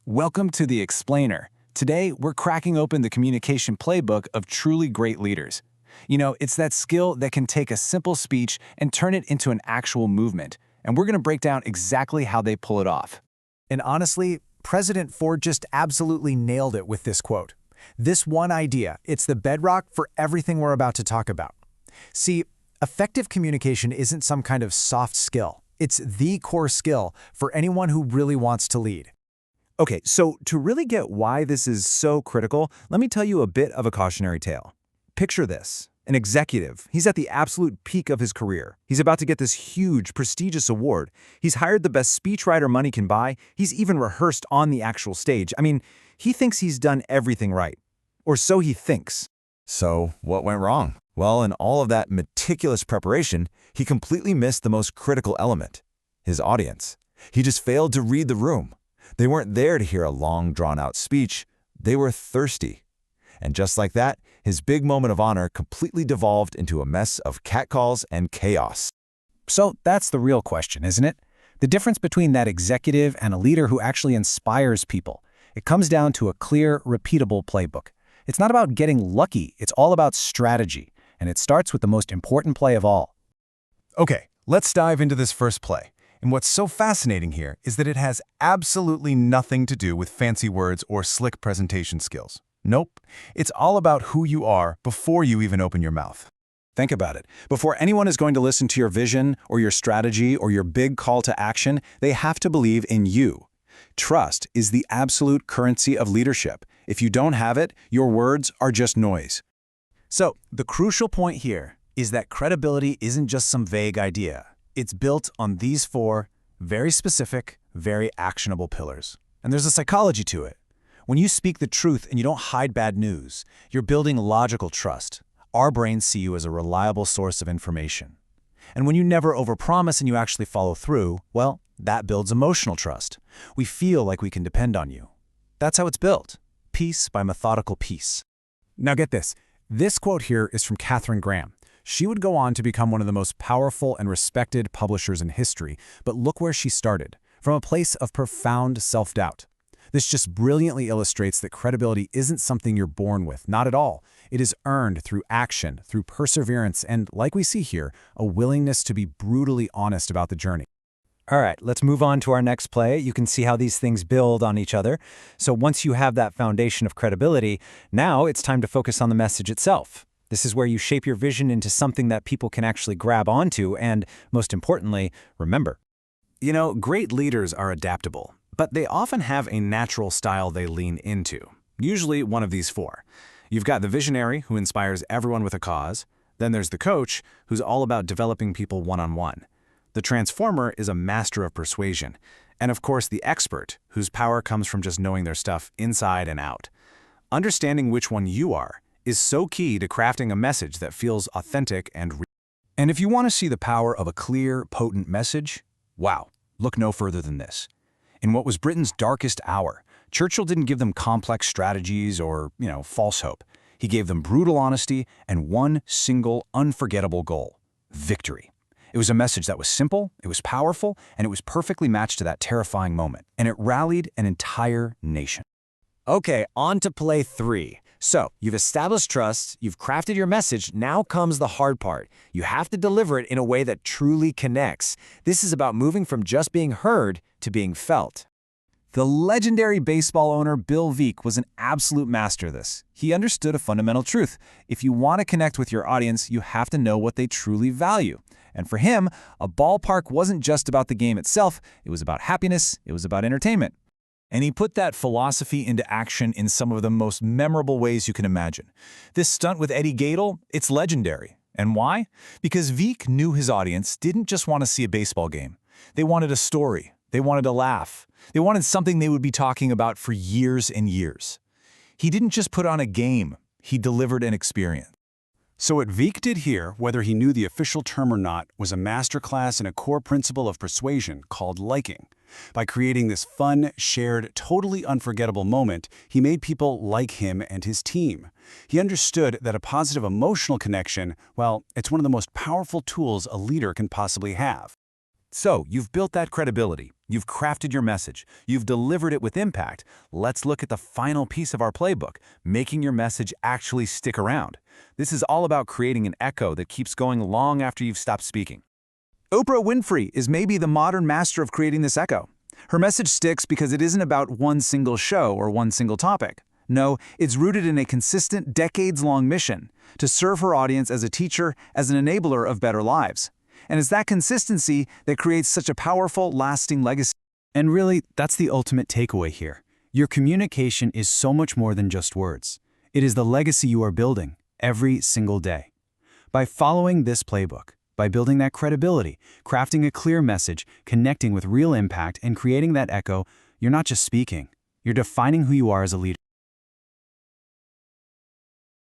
Welcome to The Explainer. Today, we're cracking open the communication playbook of truly great leaders. It's that skill that can take a simple speech and turn it into an actual movement, and we're going to break down exactly how they pull it off. And honestly, President Ford just absolutely nailed it with this quote. This one idea, it's the bedrock for everything we're about to talk about. See, effective communication isn't some kind of soft skill. It's the core skill for anyone who really wants to lead. Okay, so to really get why this is so critical, let me tell you a bit of a cautionary tale. Picture this. An executive. He's at the absolute peak of his career. He's about to get this huge, prestigious award. He's hired the best speechwriter money can buy. He's even rehearsed on the actual stage. He thinks he's done everything right. Or so he thinks. So, what went wrong? Well, in all of that meticulous preparation, he completely missed the most critical element. His audience. He just failed to read the room. They weren't there to hear a long, drawn-out speech. They were thirsty. And just like that, his big moment of honor completely devolved into a mess of catcalls and chaos. So that's the real question, isn't it? The difference between that executive and a leader who actually inspires people. It comes down to a clear, repeatable playbook. It's not about getting lucky, it's all about strategy. And it starts with the most important play of all. Okay, let's dive into this first play. And what's so fascinating here is that it has absolutely nothing to do with fancy words or slick presentation skills. Nope, it's all about who you are before you even open your mouth. Think about it. Before anyone is going to listen to your vision or your strategy or your big call to action, they have to believe in you. Trust is the absolute currency of leadership. If you don't have it, your words are just noise. So, the crucial point here is that credibility isn't just some vague idea. It's built on these four very specific, very actionable pillars. And there's a psychology to it. When you speak the truth and you don't hide bad news, you're building logical trust. Our brains see you as a reliable source of information. And when you never overpromise and you actually follow through, well, that builds emotional trust. We feel like we can depend on you. That's how it's built, piece by methodical piece. Now get this. This quote here is from Katharine Graham. She would go on to become one of the most powerful and respected publishers in history, but look where she started, from a place of profound self-doubt. This just brilliantly illustrates that credibility isn't something you're born with, not at all. It is earned through action, through perseverance, and, like we see here, a willingness to be brutally honest about the journey. All right, let's move on to our next play. You can see how these things build on each other. So once you have that foundation of credibility, now it's time to focus on the message itself. This is where you shape your vision into something that people can actually grab onto and, most importantly, remember. Great leaders are adaptable, but they often have a natural style they lean into, usually one of these four. You've got the visionary who inspires everyone with a cause. Then there's the coach who's all about developing people one-on-one. The transformer is a master of persuasion. And of course, the expert, whose power comes from just knowing their stuff inside and out. Understanding which one you are is so key to crafting a message that feels authentic and real. And if you want to see the power of a clear, potent message, wow, look no further than this. In what was Britain's darkest hour, Churchill didn't give them complex strategies or, false hope. He gave them brutal honesty and one single, unforgettable goal: victory. It was a message that was simple, it was powerful, and it was perfectly matched to that terrifying moment. And it rallied an entire nation. Okay, on to play 3. So, you've established trust, you've crafted your message, now comes the hard part. You have to deliver it in a way that truly connects. This is about moving from just being heard to being felt. The legendary baseball owner Bill Veeck was an absolute master of this. He understood a fundamental truth. If you want to connect with your audience, you have to know what they truly value. And for him, a ballpark wasn't just about the game itself, it was about happiness, it was about entertainment. And he put that philosophy into action in some of the most memorable ways you can imagine. This stunt with Eddie Gadel, it's legendary. And why? Because Veeck knew his audience didn't just want to see a baseball game. They wanted a story. They wanted a laugh. They wanted something they would be talking about for years and years. He didn't just put on a game, he delivered an experience. So what Veeck did here, whether he knew the official term or not, was a masterclass in a core principle of persuasion called liking. By creating this fun, shared, totally unforgettable moment, he made people like him and his team. He understood that a positive emotional connection, well, it's one of the most powerful tools a leader can possibly have. So, you've built that credibility. You've crafted your message. You've delivered it with impact. Let's look at the final piece of our playbook, making your message actually stick around. This is all about creating an echo that keeps going long after you've stopped speaking. Oprah Winfrey is maybe the modern master of creating this echo. Her message sticks because it isn't about one single show or one single topic. No, it's rooted in a consistent, decades-long mission to serve her audience as a teacher, as an enabler of better lives. And it's that consistency that creates such a powerful, lasting legacy. And really, that's the ultimate takeaway here. Your communication is so much more than just words. It is the legacy you are building every single day. By following this playbook, by building that credibility, crafting a clear message, connecting with real impact, and creating that echo, you're not just speaking. You're defining who you are as a leader.